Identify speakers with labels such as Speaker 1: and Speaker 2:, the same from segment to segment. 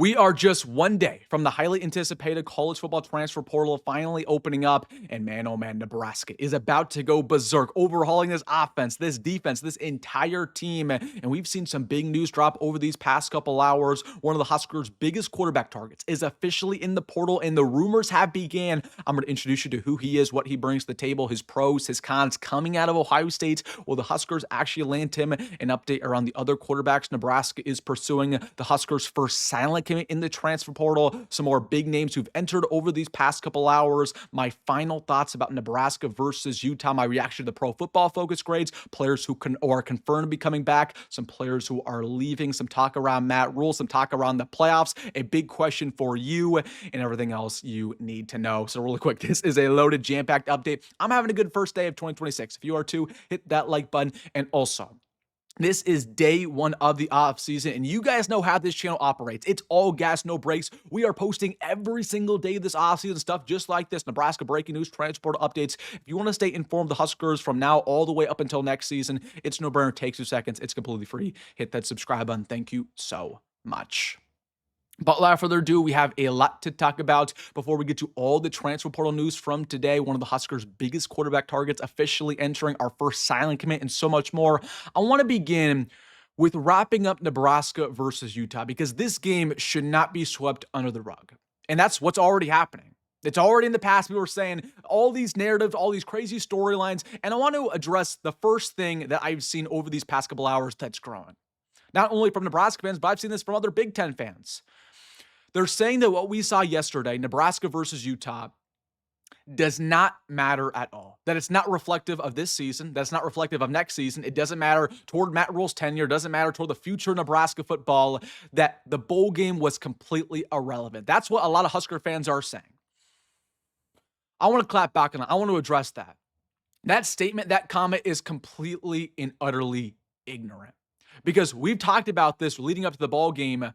Speaker 1: We are just one day from the highly anticipated college football transfer portal finally opening up, and man, oh man, Nebraska is about to go berserk, overhauling this offense, this defense, this entire team, and we've seen some big news drop over these past couple hours. One of the Huskers' biggest quarterback targets is officially in the portal, and the rumors have began. I'm going to introduce you to who he is, what he brings to the table, his pros, his cons, coming out of Ohio State. Will the Huskers actually land him? An update around the other quarterbacks Nebraska is pursuing. The Huskers' first silent commit in the transfer portal. Some more big names who've entered over these past couple hours. My final thoughts about Nebraska versus Utah. My reaction to the Pro Football Focus grades. Players who are confirmed to be coming back. Some players who are leaving. Some talk around Matt Rhule. Some talk around the playoffs. A big question for you and everything else you need to know. So really quick, this is a loaded, jam-packed update. I'm having a good first day of 2026. If you are too, hit that like button. And also, this is day one of the off season, and you guys know how this channel operates. It's all gas, no breaks. We are posting every single day of this off season stuff just like this. Nebraska breaking news, transport updates. If you want to stay informed, the Huskers from now all the way up until next season, it's no brainer. Takes 2 seconds. It's completely free. Hit that subscribe button. Thank you so much. But without further ado, we have a lot to talk about before we get to all the transfer portal news from today. One of the Huskers' biggest quarterback targets officially entering, our first silent commit, and so much more. I want to begin with wrapping up Nebraska versus Utah because this game should not be swept under the rug. And that's what's already happening. It's already in the past. We were saying all these narratives, all these crazy storylines. And I want to address the first thing that I've seen over these past couple hours that's growing. Not only from Nebraska fans, but I've seen this from other Big Ten fans. They're saying that what we saw yesterday, Nebraska versus Utah, does not matter at all. That it's not reflective of this season. That's not reflective of next season. It doesn't matter toward Matt Rhule's tenure. It doesn't matter toward the future of Nebraska football. That the bowl game was completely irrelevant. That's what a lot of Husker fans are saying. I want to clap back on that. I want to address that. That statement, that comment is completely and utterly ignorant. Because we've talked about this leading up to the ball game.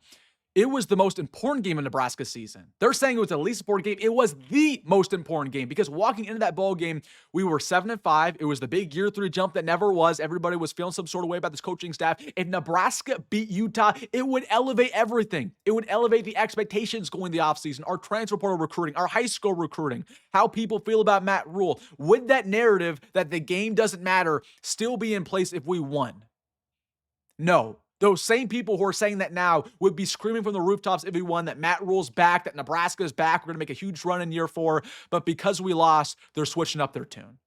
Speaker 1: It was the most important game of Nebraska's season. They're saying it was the least important game. It was the most important game because walking into that ball game, we were 7-5. It was the big year 3 jump that never was. Everybody was feeling some sort of way about this coaching staff. If Nebraska beat Utah, it would elevate everything. It would elevate the expectations going the offseason, our transfer portal recruiting, our high school recruiting, how people feel about Matt Rhule. Would that narrative that the game doesn't matter still be in place if we won? No. Those same people who are saying that now would be screaming from the rooftops if we won that Matt Rhule's back, that Nebraska's back. We're going to make a huge run in year 4. But because we lost, they're switching up their tune.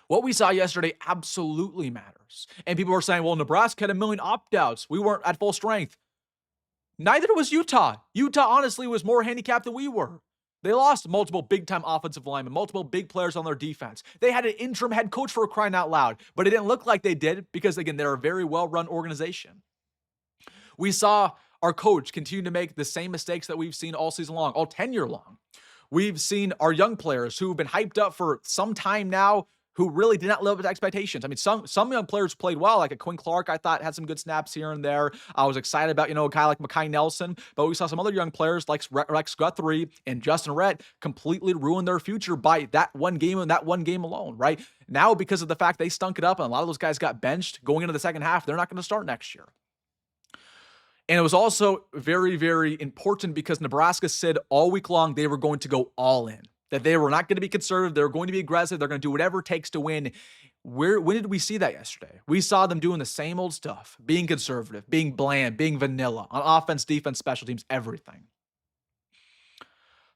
Speaker 1: What we saw yesterday absolutely matters. And people are saying, well, Nebraska had a million opt-outs. We weren't at full strength. Neither was Utah. Utah honestly was more handicapped than we were. They lost multiple big-time offensive linemen, multiple big players on their defense. They had an interim head coach for crying out loud, but it didn't look like they did because, again, they're a very well-run organization. We saw our coach continue to make the same mistakes that we've seen all season long, all tenure long. We've seen our young players who've been hyped up for some time now who really did not live up to expectations. I mean, some young players played well, like a Quinn Clark, I thought had some good snaps here and there. I was excited about, a guy like Mekhi Nelson, but we saw some other young players like Rex Guthrie and Justin Rhett completely ruin their future by that one game and that one game alone, right? Now, because of the fact they stunk it up and a lot of those guys got benched going into the second half, they're not going to start next year. And it was also very, very important because Nebraska said all week long they were going to go all in. That they were not going to be conservative. They're going to be aggressive. They're going to do whatever it takes to win. When did we see that yesterday? We saw them doing the same old stuff, being conservative, being bland, being vanilla on offense, defense, special teams, everything.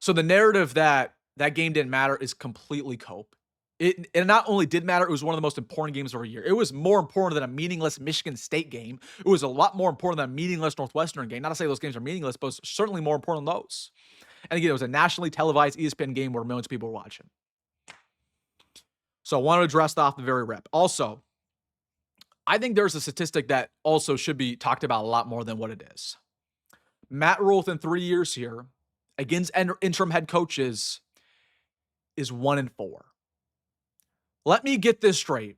Speaker 1: So the narrative that that game didn't matter is completely cope. It not only did matter, it was one of the most important games of the year. It was more important than a meaningless Michigan State game. It was a lot more important than a meaningless Northwestern game. Not to say those games are meaningless, but it's certainly more important than those. And again, it was a nationally televised ESPN game where millions of people were watching. So I want to address that off the very rip. Also, I think there's a statistic that also should be talked about a lot more than what it is. Matt Rhule within 3 years here against interim head coaches is 1-4. Let me get this straight.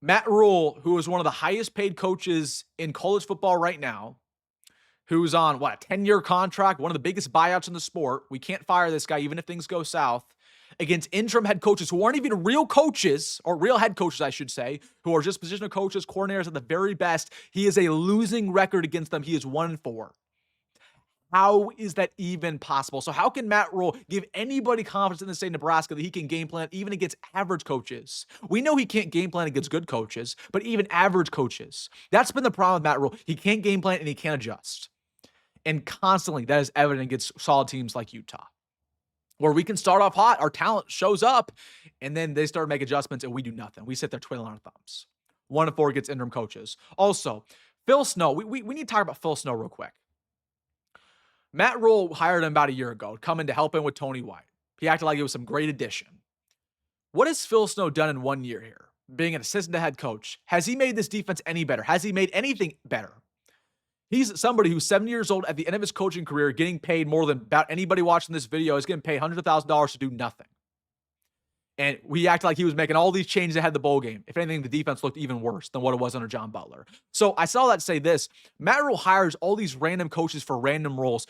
Speaker 1: Matt Rhule, who is one of the highest paid coaches in college football right now, who's on, a 10-year contract, one of the biggest buyouts in the sport. We can't fire this guy even if things go south. Against interim head coaches who aren't even real coaches, or real head coaches, I should say, who are just positional coaches, coordinators at the very best. He is a losing record against them. He is 1-4. How is that even possible? So how can Matt Rhule give anybody confidence in the state of Nebraska that he can game plan even against average coaches? We know he can't game plan against good coaches, but even average coaches. That's been the problem with Matt Rhule. He can't game plan and he can't adjust. And constantly that is evident against solid teams like Utah, where we can start off hot, our talent shows up, and then they start to make adjustments and we do nothing. We sit there twiddling our thumbs. 1-4 gets interim coaches. Also, Phil Snow, we need to talk about Phil Snow real quick. Matt Rhule hired him about a year ago, coming to help him with Tony White. He acted like it was some great addition. What has Phil Snow done in 1 year here, being an assistant to head coach? Has he made this defense any better? Has he made anything better? He's somebody who's 70 years old at the end of his coaching career, getting paid more than about anybody watching this video is getting paid hundreds of thousands of dollars to do nothing. And we acted like he was making all these changes ahead of the bowl game. If anything, the defense looked even worse than what it was under John Butler. So I saw that to say this. Matt Rhule hires all these random coaches for random roles.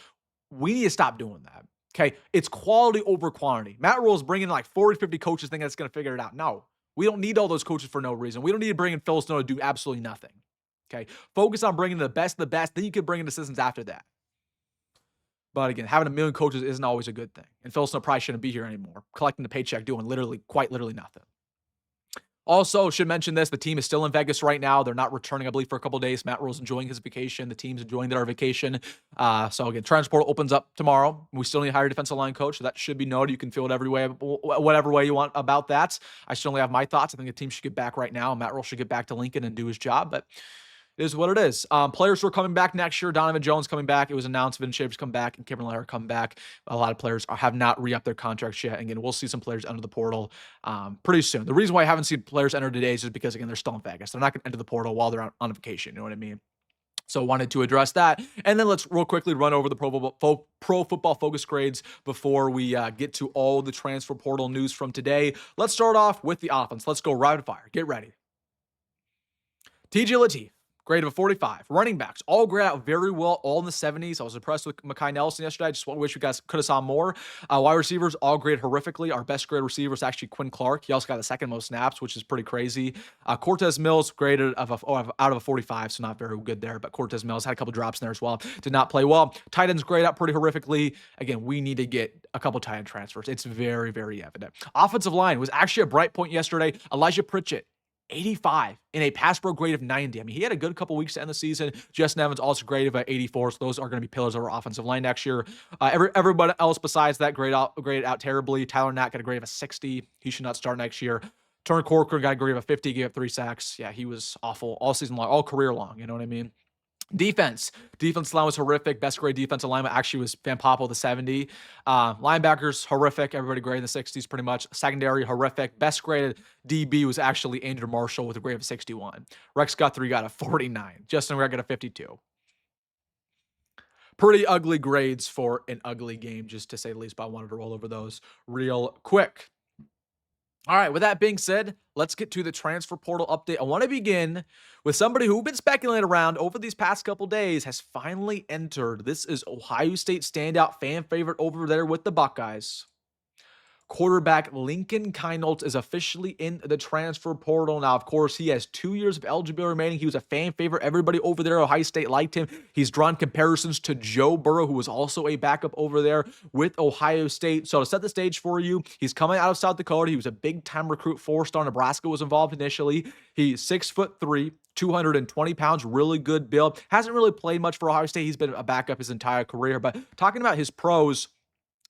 Speaker 1: We need to stop doing that. Okay? It's quality over quantity. Matt Rhule is bringing like 40, 50 coaches thinking that's going to figure it out. No. We don't need all those coaches for no reason. We don't need to bring in Phil Snow to do absolutely nothing. Okay? Focus on bringing the best, then you can bring in assistants after that. But again, having a million coaches isn't always a good thing. And Phil Snow probably shouldn't be here anymore, collecting the paycheck, doing quite literally nothing. Also, should mention this, the team is still in Vegas right now. They're not returning, I believe, for a couple of days. Matt Rhule's enjoying his vacation. The team's enjoying their vacation. So again, transfer portal opens up tomorrow. We still need to hire a defensive line coach, so that should be noted. You can feel it whatever way you want about that. I certainly have my thoughts. I think the team should get back right now. Matt Rhule should get back to Lincoln and do his job, but it is what it is. Players who are coming back next year. Donovan Jones coming back. It was announced Vin Schaefer's come back and Kevin Lair come back. A lot of players have not re-upped their contracts yet. Again, we'll see some players enter the portal pretty soon. The reason why I haven't seen players enter today is just because, again, they're still in Vegas. They're not going to enter the portal while they're on vacation. You know what I mean? So wanted to address that. And then let's real quickly run over the Pro Football Focus grades before we get to all the transfer portal news from today. Let's start off with the offense. Let's go rapid fire. Get ready. TJ Lateef. Grade of a 45. Running backs, all grade out very well, all in the 70s. I was impressed with Mekhi Nelson yesterday. I just wish you guys could have saw more. Wide receivers, all grade horrifically. Our best grade receiver is actually Quinn Clark. He also got the second most snaps, which is pretty crazy. Cortez Mills graded out of a 45, so not very good there. But Cortez Mills had a couple drops in there as well. Did not play well. Tight ends grade out pretty horrifically. Again, we need to get a couple tight end transfers. It's very, very evident. Offensive line was actually a bright point yesterday. Elijah Pritchett. 85 in a pass pro grade of 90. I mean, he had a good couple weeks to end the season. Justin Evans also grade of 84. So those are going to be pillars of our offensive line next year. Everybody else besides that graded out terribly. Tyler Knapp got a grade of a 60. He should not start next year. Turner Corcoran got a grade of a 50, gave up 3 sacks. Yeah, he was awful all season long, all career long. You know what I mean? Defense line was horrific. Best grade defensive lineman actually was Van Poppel, the 70. Linebackers, horrific. Everybody graded in the 60s pretty much. Secondary, horrific. Best graded DB was actually Andrew Marshall with a grade of 61. Rex Guthrie got a 49. Justin Redd got a 52. Pretty ugly grades for an ugly game, just to say the least, but I wanted to roll over those real quick. All right, with that being said, let's get to the transfer portal update. I want to begin with somebody who's been speculating around over these past couple days, has finally entered. This is Ohio State standout fan favorite over there with the Buckeyes. Quarterback Lincoln Keinholz is officially in the transfer portal. Now, of course, he has 2 years of eligibility remaining. He was a fan favorite. Everybody over there at Ohio State liked him. He's drawn comparisons to Joe Burrow, who was also a backup over there with Ohio State. So to set the stage for you, he's coming out of South Dakota. He was a big-time recruit. 4-star. Nebraska was involved initially. He's 6'3", 220 pounds, really good build. Hasn't really played much for Ohio State. He's been a backup his entire career. But talking about his pros,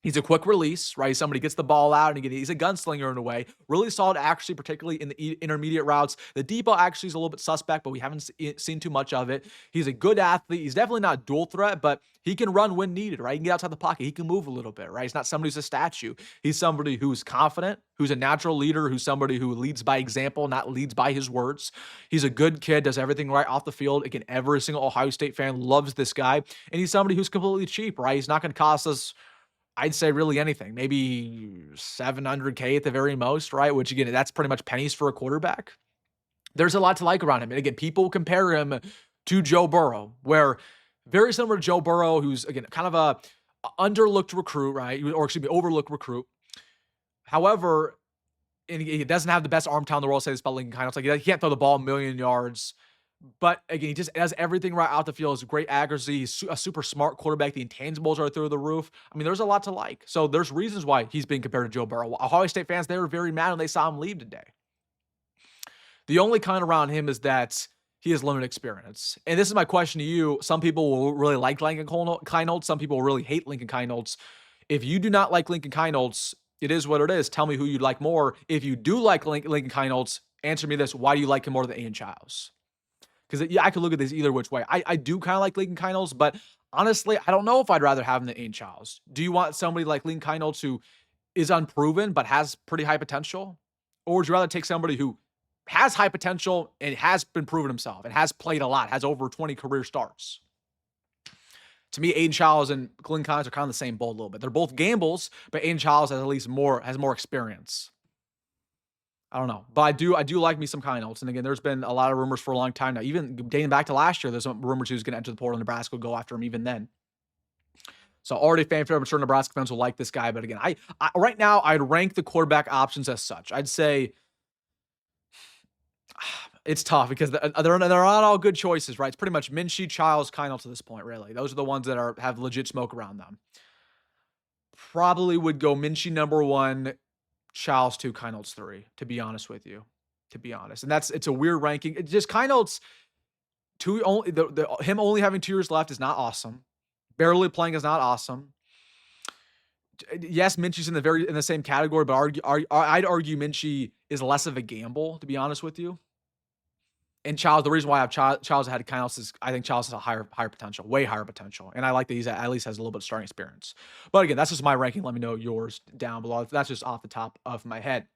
Speaker 1: he's a quick release, right? Somebody gets the ball out, and he's a gunslinger in a way. Really solid, actually, particularly in the intermediate routes. The deep ball actually is a little bit suspect, but we haven't seen too much of it. He's a good athlete. He's definitely not a dual threat, but he can run when needed, right? He can get outside the pocket. He can move a little bit, right? He's not somebody who's a statue. He's somebody who's confident, who's a natural leader, who's somebody who leads by example, not leads by his words. He's a good kid, does everything right off the field. Again, every single Ohio State fan loves this guy, and he's somebody who's completely cheap, right? He's not going to cost us, I'd say, really anything, maybe $700K at the very most, right? Which, again, that's pretty much pennies for a quarterback. There's a lot to like around him. And again, people compare him to Joe Burrow, where very similar to Joe Burrow, who's, again, kind of a underlooked recruit, right? Or excuse me, overlooked recruit. However, and he doesn't have the best arm talent in the world. Say this about Lincoln Keinholz. Like, he can't throw the ball a million yards. But again, he just does everything right out the field. He's great accuracy. He's a super smart quarterback. The intangibles are through the roof. I mean, there's a lot to like. So there's reasons why he's being compared to Joe Burrow. Ohio State fans, they were very mad when they saw him leave today. The only con around him is that he has limited experience. And this is my question to you. Some people will really like Lincoln Keinholz. Some people will really hate Lincoln Keinholz. If you do not like Lincoln Keinholz, it is what it is. Tell me who you'd like more. If you do like Lincoln Keinholz, answer me this. Why do you like him more than Ian Childs? Because yeah, I could look at this either which way. I do kind of like Lincoln Keinholz, but honestly, I don't know if I'd rather have him than Ian Childs. Do you want somebody like Lincoln Keinholz who is unproven but has pretty high potential? Or would you rather take somebody who has high potential and has been proven himself and has played a lot, has over 20 career starts? To me, Aiden Childs and Lincoln Keinholz are kind of the same boat a little bit. They're both gambles, but Aiden Childs has at least more experience. I don't know, but I do like me some Keinholz. And again, there's been a lot of rumors for a long time now. Even dating back to last year, there's some rumors he was going to enter the portal. Nebraska would go after him even then. So already fan favorite. I'm sure Nebraska fans will like this guy. But again, I right now I'd rank the quarterback options as such. I'd say it's tough because they're not all good choices, right? It's pretty much Mekhi, Childs, Keinholz to this point, really. Those are the ones that have legit smoke around them. Probably would go Mekhi number 1, Childs 2, Keinholz 3, to be honest with you. To be honest. And it's a weird ranking. It's just Keinholz, him only having 2 years left is not awesome. Barely playing is not awesome. Yes, Mekhi's in the same category, but I'd argue Mekhi is less of a gamble, to be honest with you. And Childs, the reason why I have Childs ahead of Keinholz is I think Childs has a higher potential, way higher potential. And I like that he's at least has a little bit of starting experience. But again, that's just my ranking. Let me know yours down below. That's just off the top of my head.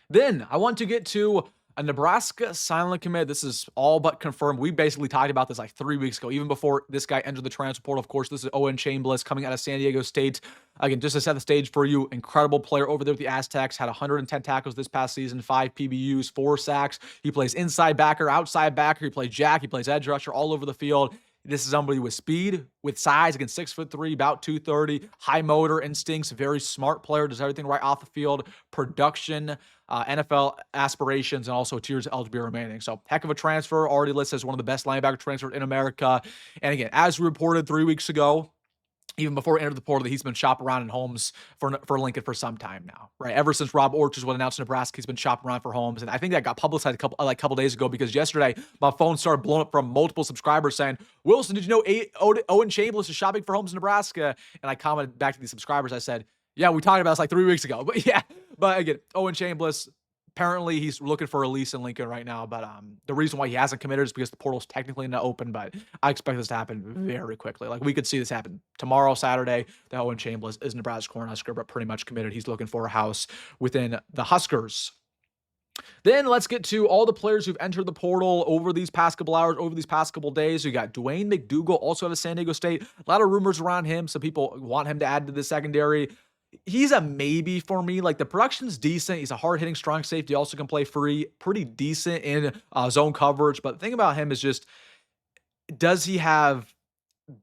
Speaker 1: Then I want to get to a Nebraska silent commit. This is all but confirmed. We basically talked about this like 3 weeks ago, even before this guy entered the transfer portal. Of course, this is Owen Chambliss coming out of San Diego State. Again, just to set the stage for you, incredible player over there with the Aztecs. Had 110 tackles this past season, 5 PBUs, 4 sacks. He plays inside backer, outside backer. He plays jack. He plays edge rusher all over the field. This is somebody with speed, with size, again, 6'3", about 230, high motor instincts, very smart player, does everything right off the field, production, NFL aspirations, and also 2 years eligibility remaining. So heck of a transfer, already listed as one of the best linebacker transfers in America. And again, as we reported 3 weeks ago, even before he entered the portal, that he's been shopping around in homes for Lincoln for some time now, right? Ever since Rob Orchard was announced in Nebraska, he's been shopping around for homes. And I think that got publicized a couple days ago because yesterday my phone started blowing up from multiple subscribers saying, Wilson, did you know Owen Chambliss is shopping for homes in Nebraska? And I commented back to these subscribers. I said, yeah, we talked about this like 3 weeks ago. But yeah, but again, Owen Chambliss, apparently he's looking for a lease in Lincoln right now, but the reason why he hasn't committed is because the portal's technically not open, but I expect this to happen very quickly. Like, we could see this happen tomorrow, Saturday. That Owen Chambliss is Nebraska Cornhusker, but pretty much committed. He's looking for a house within the Huskers. Then let's get to all the players who've entered the portal over these past couple hours, over these past couple days. We got Dwayne McDougal, also out of San Diego State. A lot of rumors around him. Some people want him to add to the secondary. He's a maybe for me. Like, the production's decent. He's a hard-hitting strong safety. Also can play free. Pretty decent in zone coverage. But the thing about him is just, does he have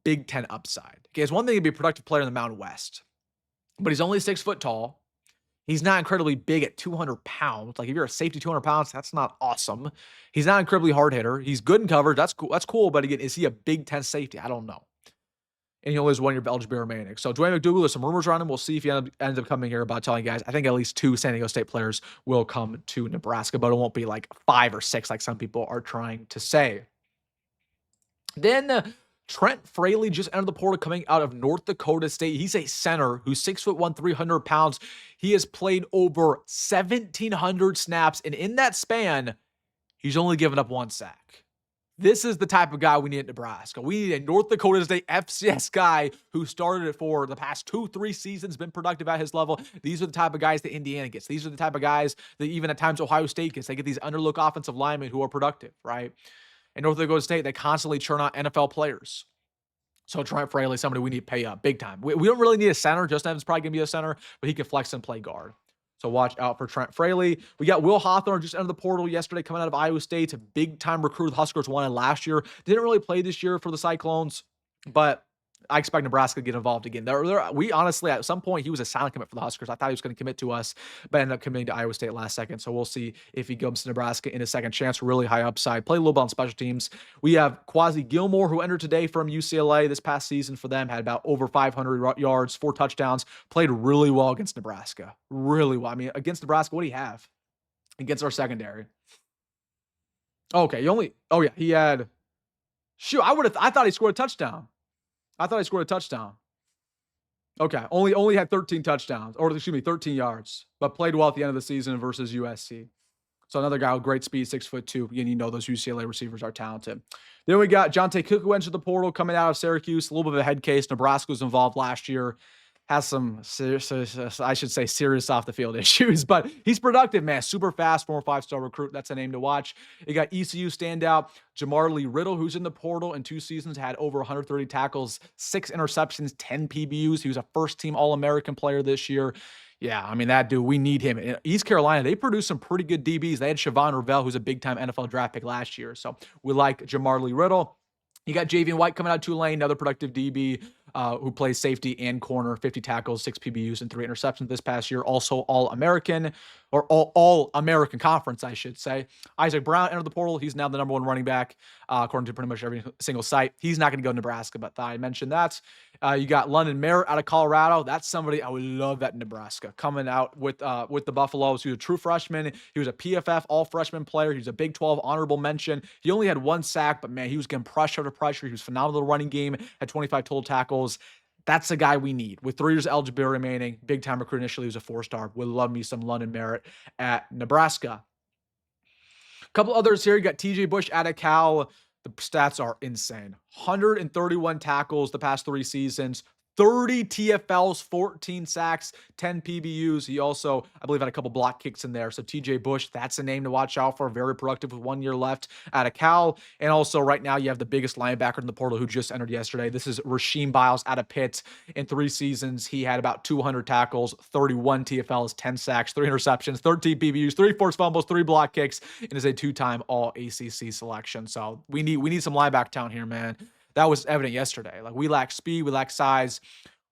Speaker 1: Big Ten upside? Okay, it's one thing to be a productive player in the Mountain West, but he's only 6 foot tall. He's not incredibly big at 200 pounds. Like, if you're a safety 200 pounds, that's not awesome. He's not an incredibly hard hitter. He's good in coverage. That's cool. That's cool. But again, is he a Big Ten safety? I don't know. And he only has 1 year eligibility remaining. So Dwayne McDougal, there's some rumors around him. We'll see if he ends up coming here. About telling you guys, I think at least 2 San Diego State players will come to Nebraska, but it won't be like 5 or 6 like some people are trying to say. Then Trent Fraley just entered the portal coming out of North Dakota State. He's a center who's 6'1", 300 pounds. He has played over 1,700 snaps, and in that span, he's only given up 1 sack. This is the type of guy we need at Nebraska. We need a North Dakota State FCS guy who started it for the past 2-3 seasons, been productive at his level. These are the type of guys that Indiana gets. These are the type of guys that even at times Ohio State gets. They get these underlooked offensive linemen who are productive, right? In North Dakota State, they constantly churn out NFL players. So Trent Fraley, somebody we need to pay up big time. We don't really need a center. Justin Evans probably going to be a center, but he can flex and play guard. So watch out for Trent Fraley. We got Will Hawthorne just entered the portal yesterday coming out of Iowa State. A big-time recruit the Huskers wanted last year. Didn't really play this year for the Cyclones, but I expect Nebraska to get involved again. We honestly, at some point, he was a silent commit for the Huskers. I thought he was going to commit to us, but ended up committing to Iowa State last second. So we'll see if he comes to Nebraska in a second chance. Really high upside. Play a little bit on special teams. We have Quasi Gilmore, who entered today from UCLA this past season for them, had about over 500 yards, 4 touchdowns, played really well against Nebraska. Really well. I mean, against Nebraska, what do you have? Against our secondary. Okay, he had, I thought he scored a touchdown. Okay, only had 13 touchdowns, 13 yards, but played well at the end of the season versus USC. So another guy with great speed, 6'2". And you know those UCLA receivers are talented. Then we got Jonte Cook, who entered the portal coming out of Syracuse. A little bit of a head case. Nebraska was involved last year. Has some serious off the field issues, but he's productive, man. Super fast, former 5-star recruit. That's a name to watch. You got ECU standout Jamari Riddle, who's in the portal in 2 seasons, had over 130 tackles, 6 interceptions, 10 PBUs. He was a first-team All-American player this year. Yeah, I mean, that dude, we need him. In East Carolina, they produced some pretty good DBs. They had Siobhan Ravel, who's a big-time NFL draft pick last year. So we like Jamari Riddle. You got Javian White coming out of Tulane, another productive DB who plays safety and corner, 50 tackles, 6 PBUs, and 3 interceptions this past year. Also All-American, or All-American Conference, I should say. Isaac Brown entered the portal. He's now the number 1 running back, according to pretty much every single site. He's not going to go to Nebraska, but I mentioned that. You got London Merritt out of Colorado. That's somebody I would love at Nebraska. Coming out with the Buffaloes. He was a true freshman. He was a PFF all-freshman player. He was a Big 12 honorable mention. He only had 1 sack, but man, he was getting pressure to pressure. He was phenomenal in the running game, had 25 total tackles. That's the guy we need. With 3 years eligibility remaining, big-time recruit initially, he was a 4-star. Would love me some London Merritt at Nebraska. A couple others here. You got TJ Bush out of Cal. The stats are insane. 131 tackles the past 3 seasons. 30 TFLs, 14 sacks, 10 PBUs. He also, I believe, had a couple block kicks in there. So TJ Bush, that's a name to watch out for. Very productive with 1 year left out of Cal. And also right now you have the biggest linebacker in the portal who just entered yesterday. This is Rasheem Biles out of Pitt. In 3 seasons, he had about 200 tackles, 31 TFLs, 10 sacks, 3 interceptions, 13 PBUs, 3 forced fumbles, 3 block kicks, and is a 2-time All-ACC selection. So we need some linebacker talent here, man. That was evident yesterday. Like, we lack speed, we lack size.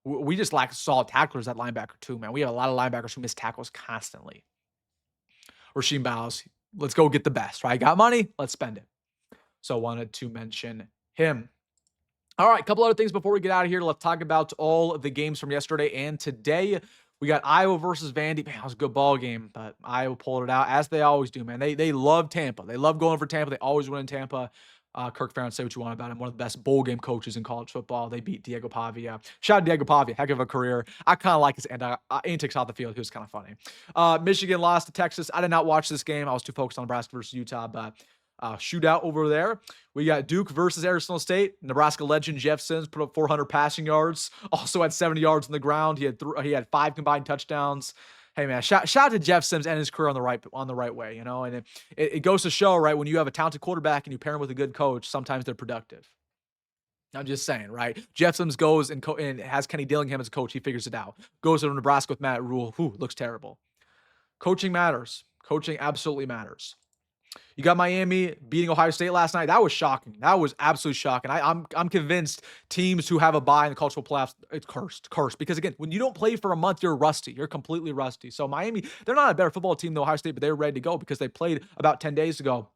Speaker 1: We just lack solid tacklers at linebacker too, man. We have a lot of linebackers who miss tackles constantly. Rasheem Biles, let's go get the best, right? Got money, let's spend it. So wanted to mention him. All right, a couple other things before we get out of here. Let's talk about all of the games from yesterday and today. We got Iowa versus Vandy. Man, it was a good ball game, but Iowa pulled it out, as they always do, man. They love Tampa. They love going for Tampa. They always win in Tampa. Kirk Ferentz, say what you want about him. One of the best bowl game coaches in college football. They beat Diego Pavia. Shout out Diego Pavia. Heck of a career. I kind of like his antics off the field. He was kind of funny. Michigan lost to Texas. I did not watch this game. I was too focused on Nebraska versus Utah, but shootout over there. We got Duke versus Arizona State. Nebraska legend Jeff Sims put up 400 passing yards. Also had 70 yards on the ground. He had 5 combined touchdowns. Hey man, shout out to Jeff Sims and his career on the right way, you know. And it goes to show, right, when you have a talented quarterback and you pair him with a good coach, sometimes they're productive. I'm just saying, right? Jeff Sims goes and has Kenny Dillingham as a coach. He figures it out. Goes to Nebraska with Matt Rhule, who looks terrible. Coaching matters. Coaching absolutely matters. You got Miami beating Ohio State last night. That was shocking. That was absolutely shocking. I'm convinced teams who have a bye in the cultural playoffs, it's cursed. Because again, when you don't play for a month, you're rusty. You're completely rusty. So Miami, they're not a better football team than Ohio State, but they're ready to go because they played about 10 days ago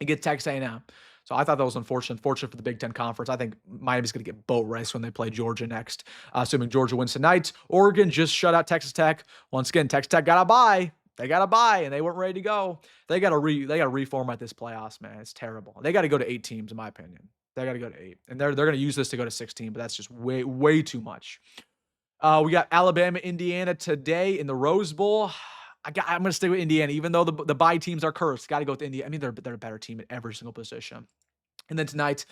Speaker 1: against Texas A&M. So I thought that was unfortunate for the Big Ten Conference. I think Miami's going to get boat race when they play Georgia next, assuming Georgia wins tonight. Oregon just shut out Texas Tech. Once again, Texas Tech got a bye. They got a bye, and they weren't ready to go. They got to reformat this playoffs, man. It's terrible. They got to go to 8 teams, in my opinion. They got to go to 8, and they're going to use this to go to 16, but that's just way too much. We got Alabama, Indiana today in the Rose Bowl. I'm going to stay with Indiana, even though the bye teams are cursed. Got to go with Indiana. I mean, they're a better team at every single position. And then tonight,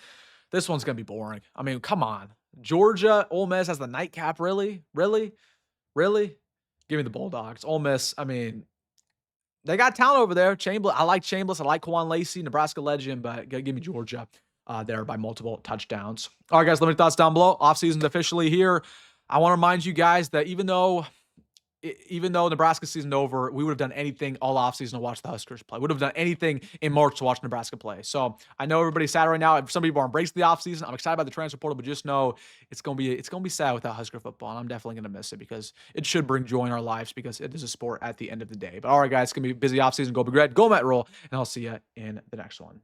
Speaker 1: this one's going to be boring. I mean, come on. Georgia, Ole Miss has the nightcap. Really? Give me the Bulldogs. Ole Miss, I mean, they got talent over there. I like Chambliss. I like Kwan Lacey, Nebraska legend, but give me Georgia there by multiple touchdowns. All right, guys, let me know your thoughts down below. Offseason's officially here. I want to remind you guys that even though even though Nebraska season over, we would have done anything all offseason to watch the Huskers play. Would have done anything in March to watch Nebraska play. So I know everybody's sad right now. Some people are embracing the offseason. I'm excited about the transfer portal, but just know it's gonna be sad without Husker football. And I'm definitely gonna miss it because it should bring joy in our lives because it is a sport at the end of the day. But all right, guys, it's gonna be a busy offseason. Go Big Red, go Met Roll, and I'll see you in the next one.